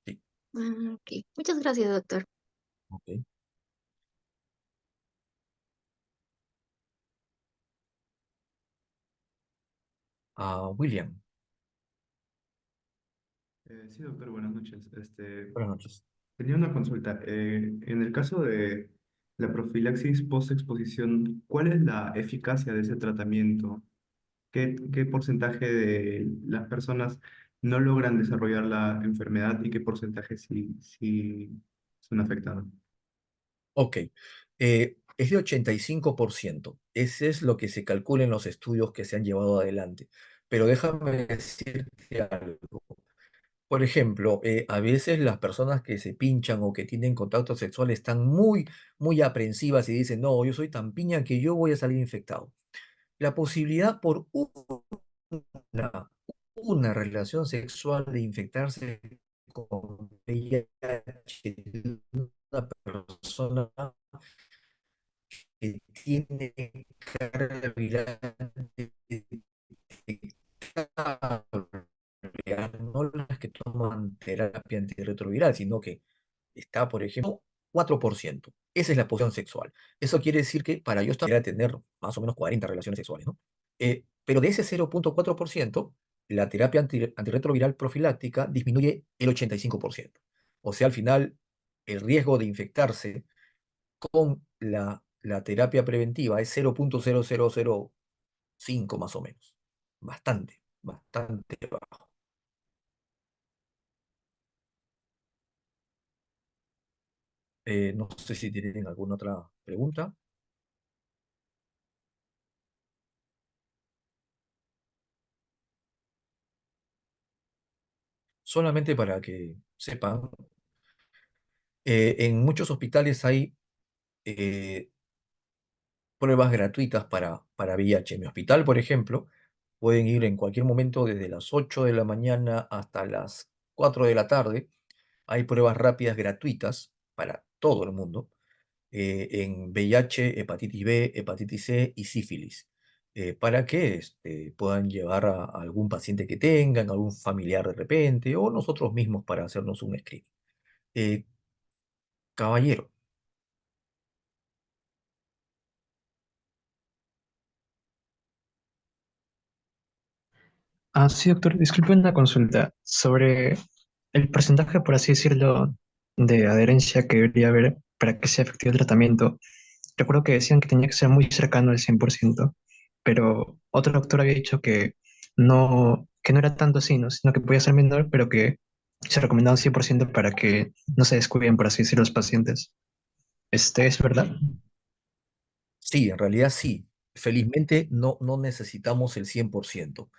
[SPEAKER 1] Sí,
[SPEAKER 2] Ah, ok. Muchas gracias, doctor.
[SPEAKER 1] ok. William,
[SPEAKER 3] Sí, doctor, buenas noches.
[SPEAKER 1] buenas noches.
[SPEAKER 3] Tenía una consulta. En el caso de la profilaxis post-exposición, ¿cuál es la eficacia de ese tratamiento? ¿Qué porcentaje de las personas no logran desarrollar la enfermedad y qué porcentaje sí son afectados?
[SPEAKER 1] Ok, es de 85%. Ese es lo que se calcula en los estudios que se han llevado adelante. Pero déjame decirte algo. Por ejemplo, a veces las personas que se pinchan o que tienen contacto sexual están muy aprensivas y dicen, no, yo soy tan piña que yo voy a salir infectado. La posibilidad por una, una relación sexual de infectarse con VIH de una persona que tiene carga viral no las que toman terapia antirretroviral, sino que está, por ejemplo, 4%. Esa es la posición sexual. Eso quiere decir que para yo estar, tener más o menos 40 relaciones sexuales, ¿no? Pero de ese 0,4%, la terapia antirretroviral profiláctica disminuye el 85%. O sea, al final, el riesgo de infectarse con la terapia preventiva es 0,0005 más o menos. Bastante bajo. No sé si tienen alguna otra pregunta. Solamente para que sepan, en muchos hospitales hay eh, pruebas gratuitas para VIH. En mi hospital, por ejemplo, pueden ir en cualquier momento desde las 8 de la mañana hasta las 4 de la tarde. Hay pruebas rápidas gratuitas para todo el mundo en VIH, hepatitis B, hepatitis C y sífilis, para que puedan llevar a algún paciente que tengan, algún familiar de repente, o nosotros mismos para hacernos un screening. Eh, Caballero,
[SPEAKER 4] Ah, sí, doctor, disculpe una consulta sobre el porcentaje, por así decirlo, de adherencia que debería haber para que sea efectivo el tratamiento. Recuerdo que decían que tenía que ser muy cercano al 100%, pero otro doctor había dicho que no era tanto así, ¿no? Sino que podía ser menor, pero que se recomendaba un 100% para que no se descuiden, por así decirlo, los pacientes. ¿Es verdad?
[SPEAKER 1] sí, en realidad sí. Felizmente no necesitamos el 100%,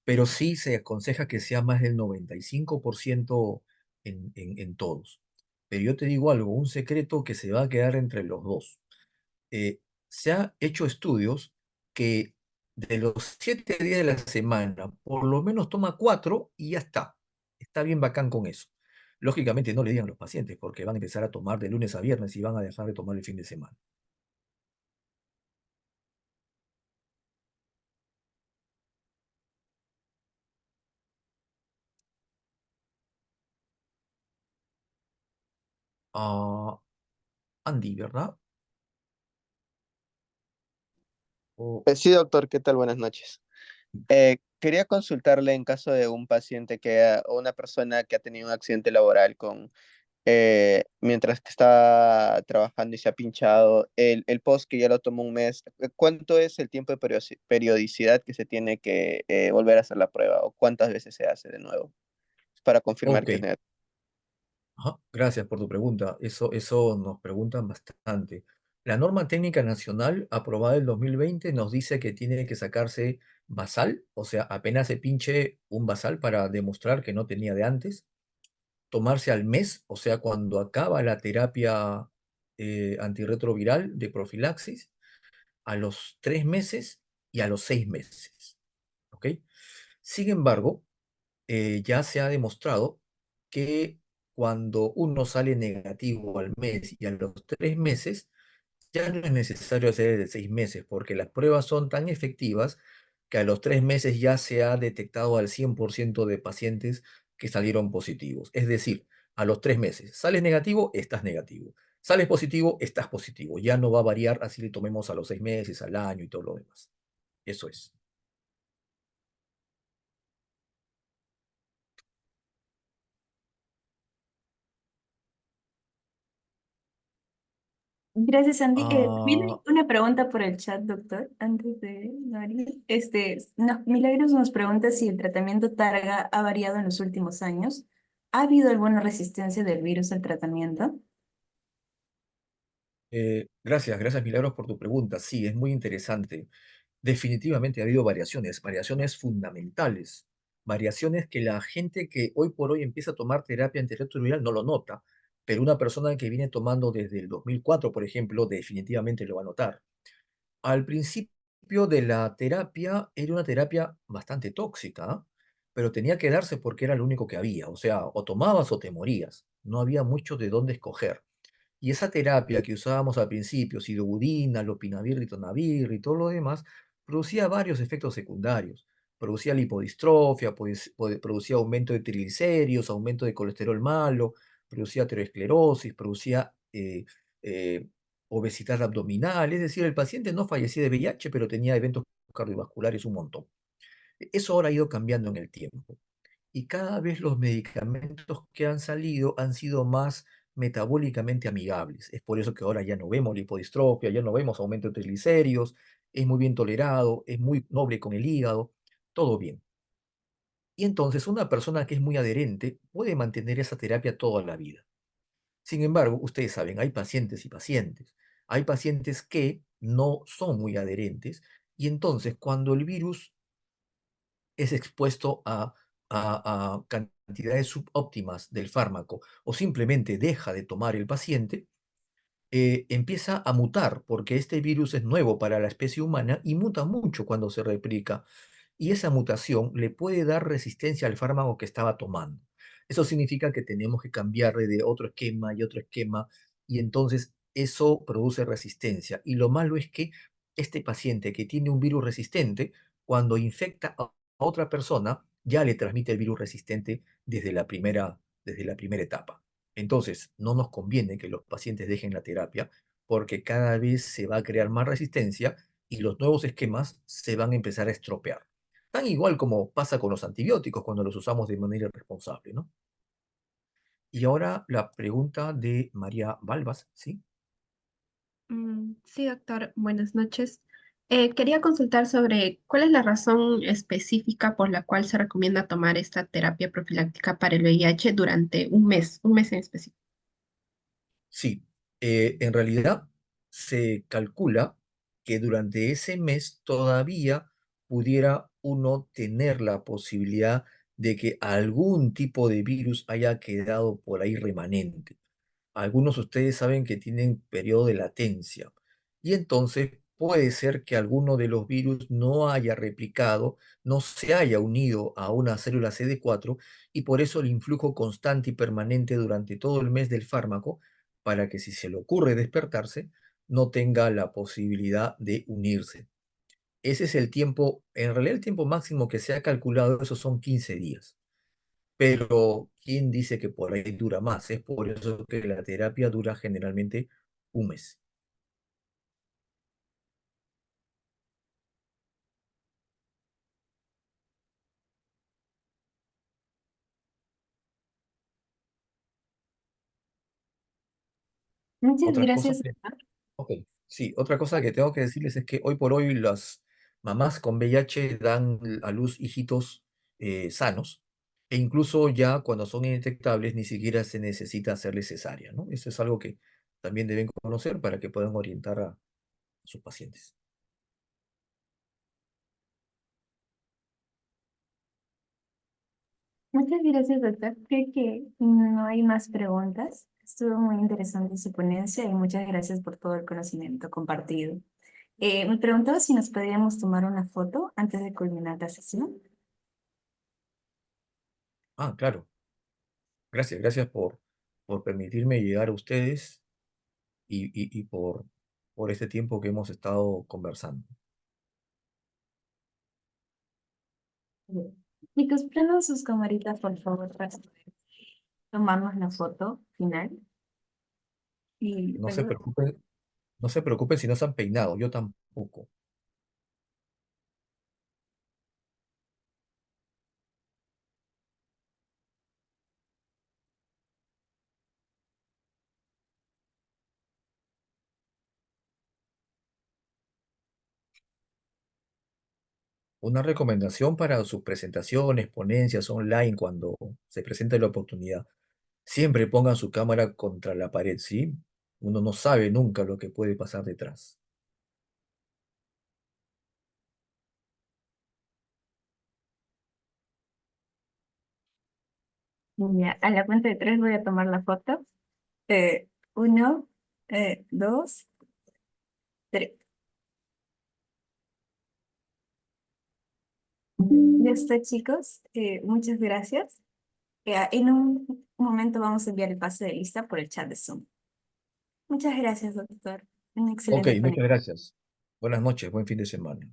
[SPEAKER 1] pero sí se aconseja que sea más del 95% en todos. Pero yo te digo algo, un secreto que se va a quedar entre los dos. Se ha hecho estudios que de los 7 días de la semana, por lo menos toma 4 y ya está. Está bien bacán con eso. Lógicamente no le digan a los pacientes porque van a empezar a tomar de lunes a viernes y van a dejar de tomar el fin de semana. Ah, Andy, ¿verdad? O
[SPEAKER 5] Sí, doctor, ¿qué tal? Buenas noches. Quería consultarle en caso de un paciente o una persona que ha tenido un accidente laboral mientras que está trabajando y se ha pinchado, el post que ya lo tomó un mes, ¿cuánto es el tiempo de periodicidad que se tiene que volver a hacer la prueba o cuántas veces se hace de nuevo? para confirmar
[SPEAKER 1] Ok.
[SPEAKER 5] que es negativo.
[SPEAKER 1] Ajá, gracias por tu pregunta. Eso nos preguntan bastante. La norma técnica nacional aprobada en 2020 nos dice que tiene que sacarse basal, o sea, apenas se pinche un basal para demostrar que no tenía de antes, tomarse al mes, o sea, cuando acaba la terapia antirretroviral de profilaxis, a los 3 meses y a los 6 meses. ¿Ok? Sin embargo, ya se ha demostrado que cuando uno sale negativo al mes y a los 3 meses, ya no es necesario hacer el de 6 meses, porque las pruebas son tan efectivas que a los 3 meses ya se ha detectado al 100% de pacientes que salieron positivos. Es decir, a los 3 meses, sales negativo, estás negativo. Sales positivo, estás positivo. Ya no va a variar así le tomemos a los 6 meses, al año y todo lo demás. Eso es.
[SPEAKER 6] Gracias, Andy. Viene
[SPEAKER 1] Ah,
[SPEAKER 6] una pregunta por el chat, doctor, antes de María. Milagros nos pregunta si el tratamiento Targa ha variado en los últimos años. ¿Ha habido alguna resistencia del virus al tratamiento?
[SPEAKER 1] gracias, Milagros, por tu pregunta. Sí, es muy interesante. Definitivamente ha habido variaciones, variaciones fundamentales, variaciones que la gente que hoy por hoy empieza a tomar terapia antirretroviral no lo nota, pero una persona que viene tomando desde el 2004, por ejemplo, definitivamente lo va a notar. Al principio de la terapia era una terapia bastante tóxica, ¿ah? Pero tenía que darse porque era lo único que había, o sea, o tomabas o te morías, no había mucho de dónde escoger. Y esa terapia que usábamos al principio, sidobudina, lopinavir, ritonavir y todo lo demás, producía varios efectos secundarios. Producía lipodistrofia, pues, producía aumento de triglicéridos, aumento de colesterol malo, producía aterosclerosis, producía eh, obesidad abdominal. Es decir, el paciente no fallecía de VIH, pero tenía eventos cardiovasculares un montón. Eso ahora ha ido cambiando en el tiempo y cada vez los medicamentos que han salido han sido más metabólicamente amigables. Es por eso que ahora ya no vemos lipodistrofia, ya no vemos aumento de triglicéridos, es muy bien tolerado, es muy noble con el hígado, todo bien. Y entonces una persona que es muy adherente puede mantener esa terapia toda la vida. Sin embargo, ustedes saben, hay pacientes y pacientes. Hay pacientes que no son muy adherentes y entonces cuando el virus es expuesto a cantidades subóptimas del fármaco o simplemente deja de tomar el paciente, empieza a mutar porque este virus es nuevo para la especie humana y muta mucho cuando se replica. Y esa mutación le puede dar resistencia al fármaco que estaba tomando. Eso significa que tenemos que cambiarle de otro esquema y otro esquema y entonces eso produce resistencia. Y lo malo es que este paciente que tiene un virus resistente, cuando infecta a otra persona, ya le transmite el virus resistente desde la primera etapa. Entonces, no nos conviene que los pacientes dejen la terapia porque cada vez se va a crear más resistencia y los nuevos esquemas se van a empezar a estropear. Tan igual como pasa con los antibióticos cuando los usamos de manera irresponsable, ¿no? Y ahora la pregunta de María Balbas, ¿sí?
[SPEAKER 7] Sí, doctor, buenas noches. Quería consultar sobre cuál es la razón específica por la cual se recomienda tomar esta terapia profiláctica para el VIH durante un mes en específico.
[SPEAKER 1] Sí, en realidad se calcula que durante ese mes todavía pudiera uno tener la posibilidad de que algún tipo de virus haya quedado por ahí remanente. Algunos de ustedes saben que tienen periodo de latencia y entonces puede ser que alguno de los virus no haya replicado, no se haya unido a una célula CD4 y por eso el influjo constante y permanente durante todo el mes del fármaco para que si se le ocurre despertarse no tenga la posibilidad de unirse. Ese es el tiempo, en realidad el tiempo máximo que se ha calculado, esos son 15 días. Pero, ¿quién dice que por ahí dura más? Es por eso que la terapia dura generalmente un mes.
[SPEAKER 6] Muchas
[SPEAKER 1] Otra cosa
[SPEAKER 6] gracias,
[SPEAKER 1] que,
[SPEAKER 6] doctor.
[SPEAKER 1] ok, sí, otra cosa que tengo que decirles es que hoy por hoy las mamás con VIH dan a luz hijitos sanos E incluso ya cuando son indetectables ni siquiera se necesita hacerles cesárea, ¿no? Eso es algo que también deben conocer para que puedan orientar a sus pacientes.
[SPEAKER 6] Muchas gracias, doctor. Creo que no hay más preguntas. Estuvo muy interesante su ponencia y muchas gracias por todo el conocimiento compartido. Me preguntaba si nos podríamos tomar una foto antes de culminar la sesión.
[SPEAKER 1] Ah, claro. Gracias por permitirme llegar a ustedes y por este tiempo que hemos estado conversando.
[SPEAKER 6] Bien. Chicos, prendan sus camaritas, por favor, para tomarnos la foto final. Y
[SPEAKER 1] No se
[SPEAKER 6] luego,
[SPEAKER 1] preocupen, no se preocupen si no se han peinado, yo tampoco. Una recomendación para sus presentaciones, ponencias online, cuando se presente la oportunidad. Siempre pongan su cámara contra la pared, ¿sí? Uno no sabe nunca lo que puede pasar detrás.
[SPEAKER 6] ya, a la cuenta de tres voy a tomar la foto. Uno, dos, tres. Ya está, chicos. Muchas gracias. En un momento vamos a enviar el pase de lista por el chat de Zoom. Muchas gracias, doctor. Una
[SPEAKER 1] Ok,
[SPEAKER 6] excelente
[SPEAKER 1] muchas
[SPEAKER 6] conexión.
[SPEAKER 1] gracias. Buenas noches, buen fin de semana.